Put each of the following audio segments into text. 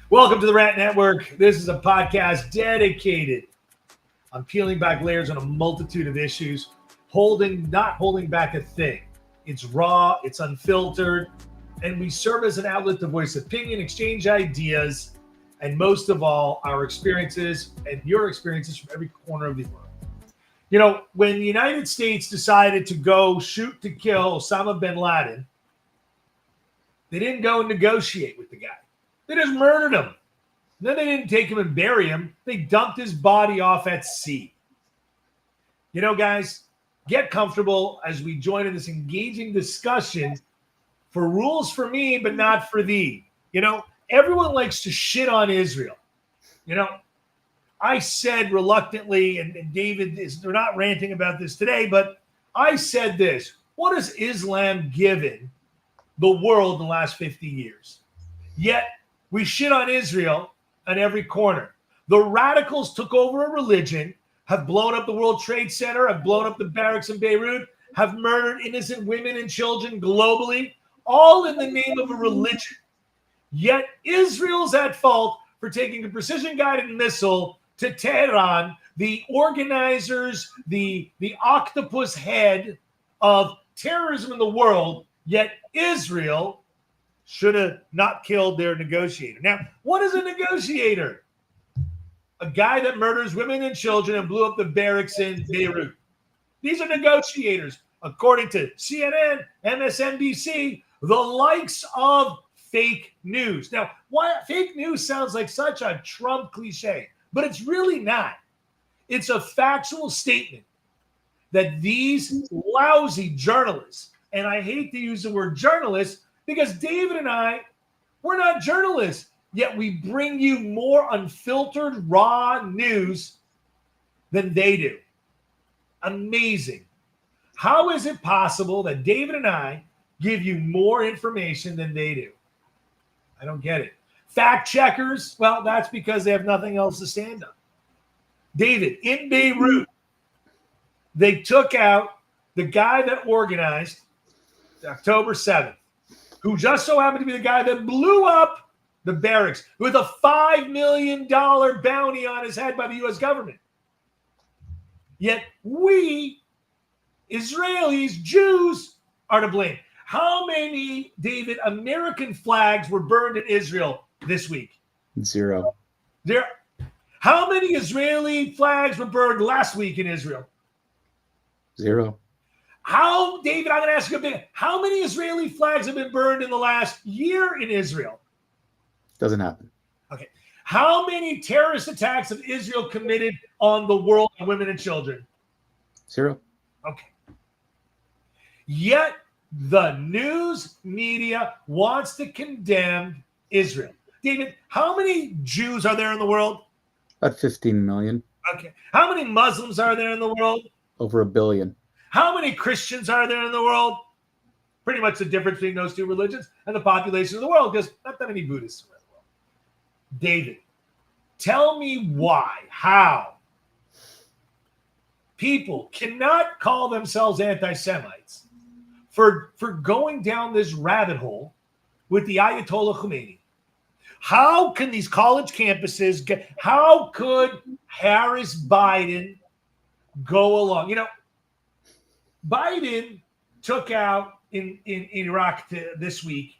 Welcome to the Rant Network. This is a podcast dedicated on peeling back layers on a multitude of issues, not holding back a thing. It's raw, it's unfiltered, and we serve as an outlet to voice opinion, exchange ideas, and most of all, our experiences and your experiences from every corner of the world. You know, when the United States decided to go shoot to kill Osama bin Laden, they didn't go and negotiate with the guy. They just murdered him. Then they didn't take him and bury him. They dumped his body off at sea. You know, guys, get comfortable as we join in this engaging discussion for rules for me, but not for thee. You know, everyone likes to shit on Israel. You know, I said reluctantly, and David they're not ranting about this today, but I said this: what has Islam given the world in the last 50 years? Yet we shit on Israel on every corner. The radicals took over a religion, have blown up the World Trade Center, have blown up the barracks in Beirut, have murdered innocent women and children globally, all in the name of a religion. Yet Israel's at fault for taking a precision-guided missile to Tehran, the organizers, the octopus head of terrorism in the world, yet Israel should have not killed their negotiator. Now, what is a negotiator? A guy that murders women and children and blew up the barracks in Beirut. These are negotiators, according to CNN, MSNBC, the likes of fake news. Now, why fake news sounds like such a Trump cliche, but it's really not. It's a factual statement that these lousy journalists, and I hate to use the word journalists, because David and I, we're not journalists, yet we bring you more unfiltered, raw news than they do. Amazing. How is it possible that David and I give you more information than they do? I don't get it. Fact checkers, well, that's because they have nothing else to stand on. David, in Beirut, they took out the guy that organized October 7th. Who just so happened to be the guy that blew up the barracks with a $5 million bounty on his head by the U.S. government. Yet we, Israelis, Jews, are to blame. How many, David, American flags were burned in Israel this week? Zero. How many Israeli flags were burned last week in Israel? Zero. David, I'm going to ask you a bit. How many Israeli flags have been burned in the last year in Israel? Doesn't happen. Okay. How many terrorist attacks have Israel committed on the world and women and children? Zero. Okay. Yet the news media wants to condemn Israel. David, how many Jews are there in the world? About 15 million. Okay. How many Muslims are there in the world? Over 1 billion. How many Christians are there in the world? Pretty much the difference between those two religions and the population of the world, because not that many Buddhists are in the world. David, tell me how people cannot call themselves anti-Semites for going down this rabbit hole with the Ayatollah Khomeini. How can these college campuses how could Harris Biden go along? You know, Biden took out in Iraq this week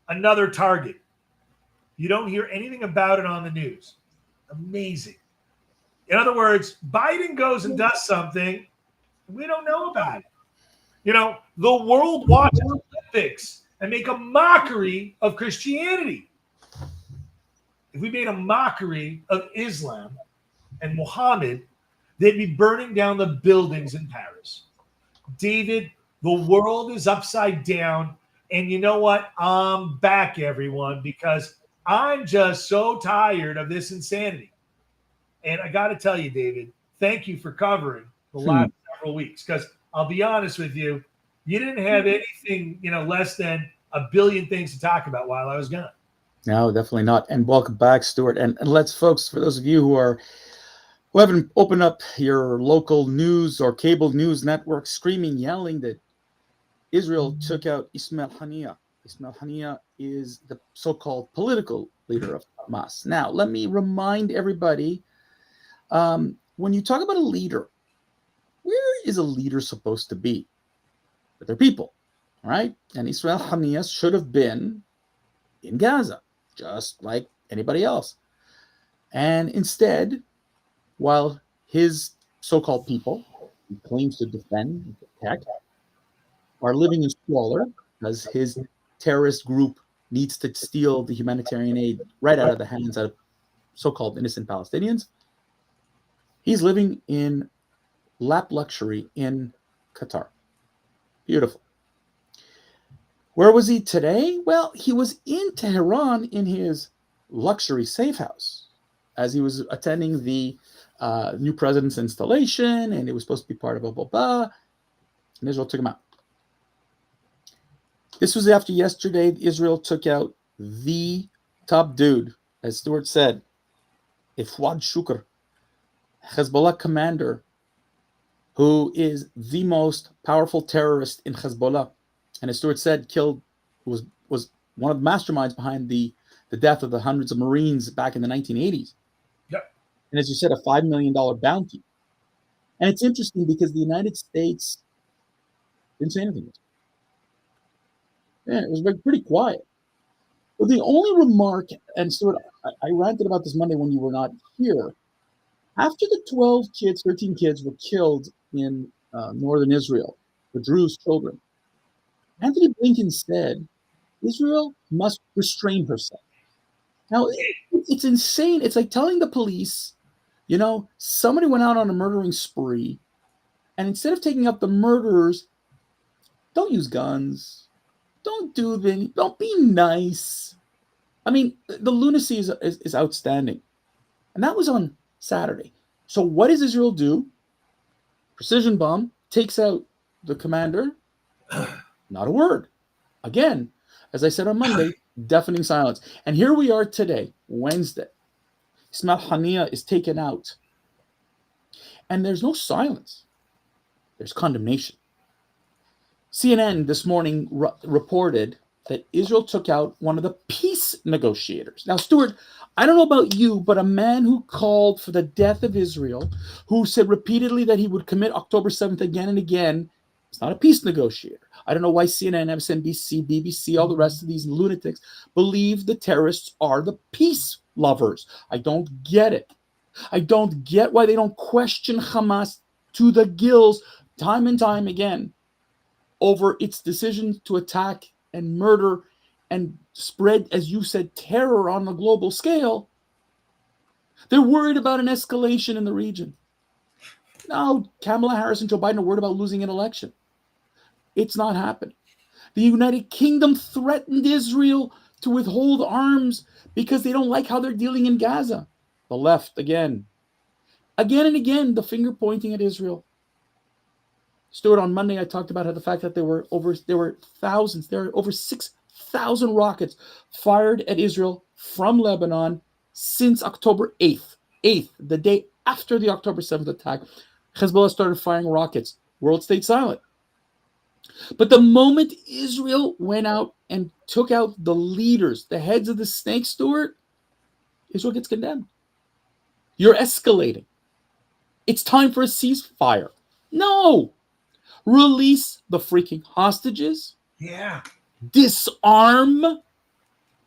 another target. You don't hear anything about it on the news. Amazing. In other words, Biden goes and does something, we don't know about it. You know, the world watches Olympics and make a mockery of Christianity. If we made a mockery of Islam and Muhammad, they'd be burning down the buildings in Paris. David, the world is upside down. And you know what? I'm back, everyone, because I'm just so tired of this insanity. And I got to tell you, David, thank you for covering the last several weeks. Because I'll be honest with you, you didn't have anything, less than a billion things to talk about while I was gone. No, definitely not. And welcome back, Stuart. And let's, folks, for those of you who haven't opened up your local news or cable news network, screaming, yelling that Israel took out Ismail Haniyeh Ismail Haniyeh is the so-called political leader of Hamas. Now, let me remind everybody, when you talk about a leader, where is a leader supposed to be? With their people, right? And Ismail Haniyeh should have been in Gaza, just like anybody else. And instead, while his so-called people, he claims to defend and protect, are living in squalor because his terrorist group needs to steal the humanitarian aid right out of the hands of so-called innocent Palestinians, he's living in lap luxury in Qatar. Beautiful. Where was he today? Well, he was in Tehran in his luxury safe house as he was attending the new president's installation, and it was supposed to be part of blah, blah, blah, and Israel took him out. This was after yesterday. Israel took out the top dude, as Stuart said, Fuad Shukr, Hezbollah commander, who is the most powerful terrorist in Hezbollah, and as Stuart said, was one of the masterminds behind the death of the hundreds of Marines back in the 1980s. Yep. And as you said, a $5 million bounty. And it's interesting because the United States didn't say anything. Yeah, it was pretty quiet. But the only remark, and Stuart, I ranted about this Monday when you were not here. After the 13 kids were killed in northern Israel, the Druze children, Anthony Blinken said, Israel must restrain herself. Now, it's insane. It's like telling the police, somebody went out on a murdering spree, and instead of taking up the murderers, don't use guns. Don't be nice. I mean, the lunacy is outstanding. And that was on Saturday. So what does Israel do? Precision bomb, takes out the commander. Not a word. Again, as I said on Monday, deafening silence. And here we are today, Wednesday. Ismail Haniyeh is taken out. And there's no silence. There's condemnation. CNN this morning reported that Israel took out one of the peace negotiators. Now, Stuart, I don't know about you, but a man who called for the death of Israel, who said repeatedly that he would commit October 7th again and again, is not a peace negotiator. I don't know why CNN, MSNBC, BBC, all the rest of these lunatics believe the terrorists are the peace lovers. I don't get it. I don't get why they don't question Hamas to the gills time and time again over its decision to attack and murder and spread, as you said, terror on a global scale. They're worried about an escalation in the region. No, Kamala Harris and Joe Biden are worried about losing an election. It's not happening. The United Kingdom threatened Israel to withhold arms because they don't like how they're dealing in Gaza. The left, again and again, the finger pointing at Israel. Stuart, on Monday, I talked about how the fact that there were over 6,000 rockets fired at Israel from Lebanon since October 8th, the day after the October 7th attack. Hezbollah started firing rockets. World stayed silent. But the moment Israel went out and took out the leaders, the heads of the snake, Stuart, Israel gets condemned. You're escalating. It's time for a ceasefire. No. Release the freaking hostages. Yeah. Disarm.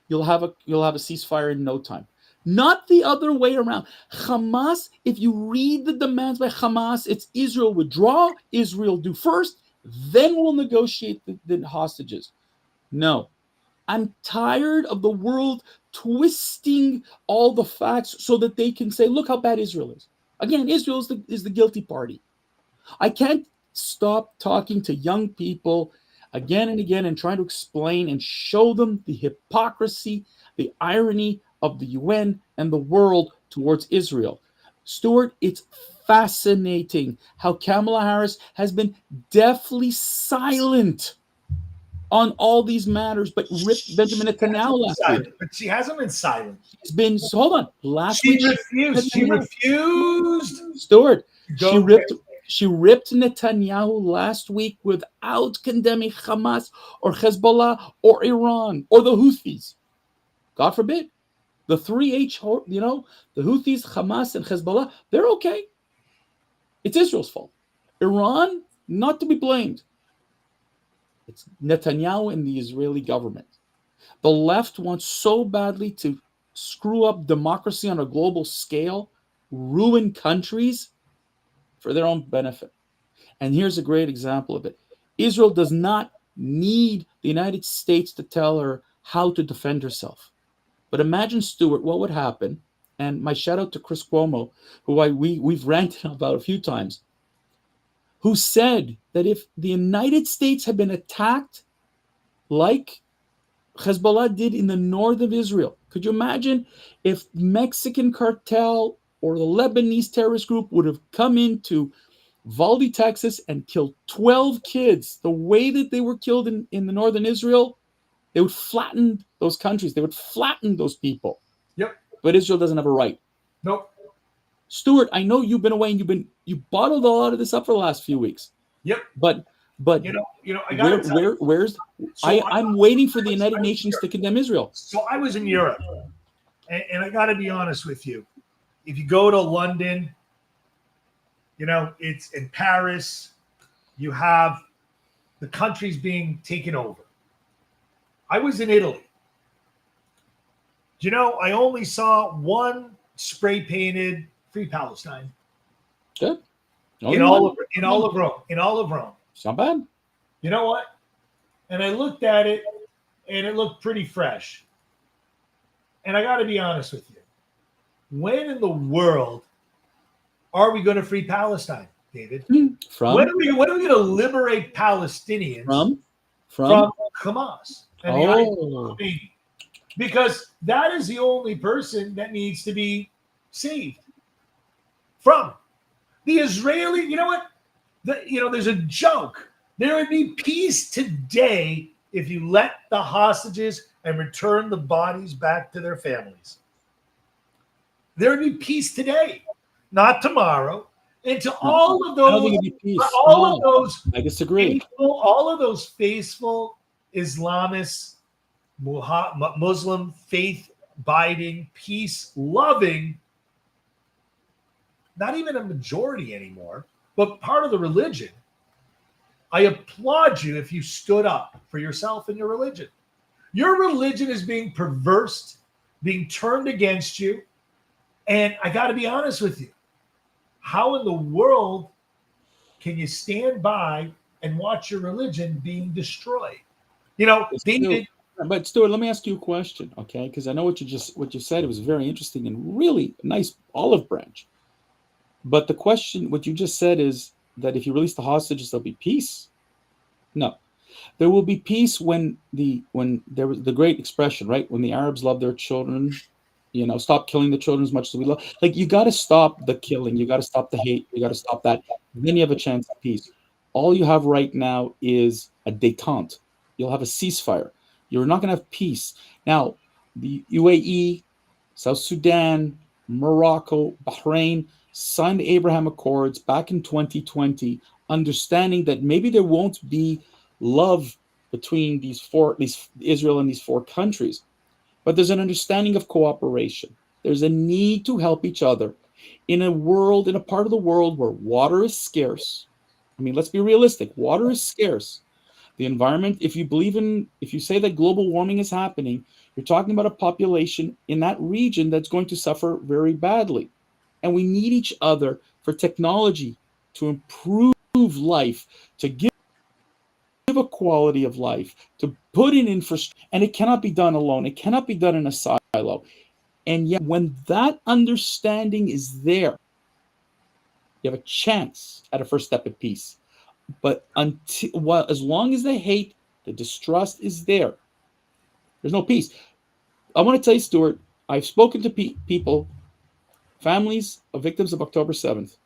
You'll have a ceasefire in no time. Not the other way around. Hamas, if you read the demands by Hamas, it's Israel withdraw, Israel do first, then we'll negotiate the hostages. No. I'm tired of the world twisting all the facts so that they can say, look how bad Israel is. Again, Israel is the guilty party. I can't stop talking to young people again and again and trying to explain and show them the hypocrisy, the irony of the UN and the world towards Israel. Stuart, it's fascinating how Kamala Harris has been deathly silent on all these matters, but ripped Benjamin Netanyahu last week. But she hasn't been silent. She's been, hold on, last week. She refused. Stuart, She ripped Netanyahu last week without condemning Hamas or Hezbollah or Iran or the Houthis. God forbid. The 3H, the Houthis, Hamas, and Hezbollah, they're okay. It's Israel's fault. Iran, not to be blamed. It's Netanyahu and the Israeli government. The left wants so badly to screw up democracy on a global scale, ruin countries for their own benefit. And here's a great example of it. Israel does not need the United States to tell her how to defend herself. But imagine, Stuart, what would happen, and my shout out to Chris Cuomo, who we've ranted about a few times, who said that if the United States had been attacked like Hezbollah did in the north of Israel, could you imagine if Mexican cartel or the Lebanese terrorist group would have come into Valdi, Texas, and killed 12 kids the way that they were killed in the northern Israel? They would flatten those countries. They would flatten those people. Yep. But Israel doesn't have a right. Nope. Stuart, I know you've been away and you bottled a lot of this up for the last few weeks. Yep. But I got where's I'm waiting for the United Nations to condemn Israel. So I was in Europe, and I got to be honest with you. If you go to London, it's in Paris, you have the countries being taken over. I was in Italy. I only saw one spray painted Free Palestine. Good. In all of Rome. It's not bad. You know what? And I looked at it, and it looked pretty fresh. And I got to be honest with you. When in the world are we going to free Palestine, David? When are we going to liberate Palestinians from Hamas? And because that is the only person that needs to be saved from the Israeli. You know what? There's a joke. There would be peace today if you let the hostages and return the bodies back to their families. There would be peace today, not tomorrow. And to all of those, I disagree. All of those faithful Islamists, Muslim, faith-abiding, peace-loving, not even a majority anymore, but part of the religion. I applaud you if you stood up for yourself and your religion. Your religion is being perversed, being turned against you. And I got to be honest with you. How in the world can you stand by and watch your religion being destroyed? David. But Stuart, let me ask you a question, okay? Because I know what you said. It was very interesting and really nice olive branch. But the question, what you just said is that if you release the hostages, there'll be peace. No, there will be peace when there was the great expression, right? When the Arabs love their children, stop killing the children as much as we love. Like, you got to stop the killing. You got to stop the hate. You got to stop that. Then you have a chance of peace. All you have right now is a détente. You'll have a ceasefire. You're not going to have peace. Now, the UAE, South Sudan, Morocco, Bahrain signed the Abraham Accords back in 2020, understanding that maybe there won't be love between at least Israel and these four countries. But there's an understanding of cooperation. There's a need to help each other in a part of the world where water is scarce. I mean, let's be realistic. Water is scarce. The environment, if you say that global warming is happening, you're talking about a population in that region that's going to suffer very badly. And we need each other for technology to improve life, to give a quality of life, to put in infrastructure. And it cannot be done alone. It cannot be done in a silo. And yet, when that understanding is there, you have a chance at a first step of peace. But as long as the hate, the distrust is there, there's no peace. I want to tell you, Stuart, I've spoken to people, families of victims of October 7th,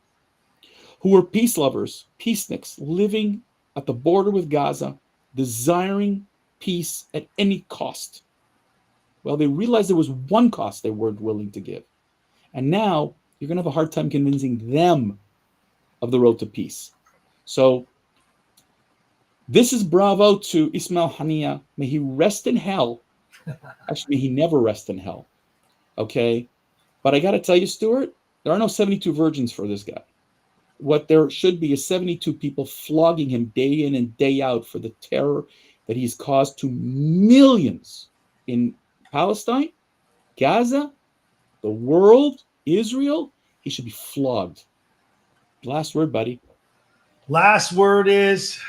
who were peace lovers, peaceniks, living at the border with Gaza, desiring peace at any cost. Well, they realized there was one cost they weren't willing to give. And now you're going to have a hard time convincing them of the road to peace. So this is bravo to Ismail Haniya. May he rest in hell. Actually, may he never rest in hell. Okay? But I got to tell you, Stuart, there are no 72 virgins for this guy. What there should be is 72 people flogging him day in and day out for the terror that he's caused to millions in Palestine, Gaza, the world, Israel. He should be flogged. Last word, buddy. Last word is,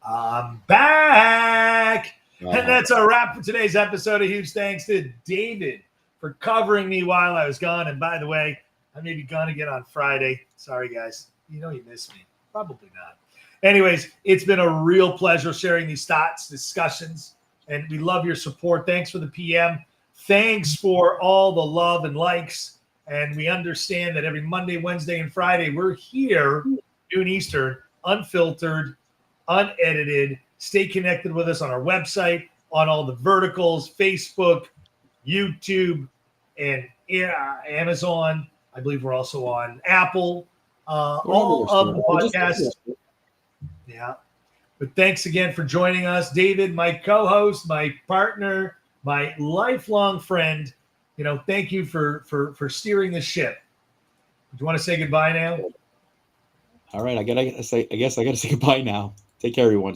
I'm back. And that's a wrap for today's episode. A huge thanks to David for covering me while I was gone. And by the way, I may be gone again on Friday. Sorry, guys. You know you missed me. Probably not. Anyways, it's been a real pleasure sharing these thoughts, discussions, and we love your support. Thanks for the PM. Thanks for all the love and likes. And we understand that every Monday, Wednesday, and Friday, we're here, noon Eastern, unfiltered, unedited. Stay connected with us on our website, on all the verticals, Facebook, YouTube, and Amazon. I believe we're also on Apple. All of the podcasts. Yeah. But thanks again for joining us. David, my co-host, my partner, my lifelong friend. Thank you for steering the ship. Do you want to say goodbye now? All right. I guess I got to say goodbye now. Take care, everyone.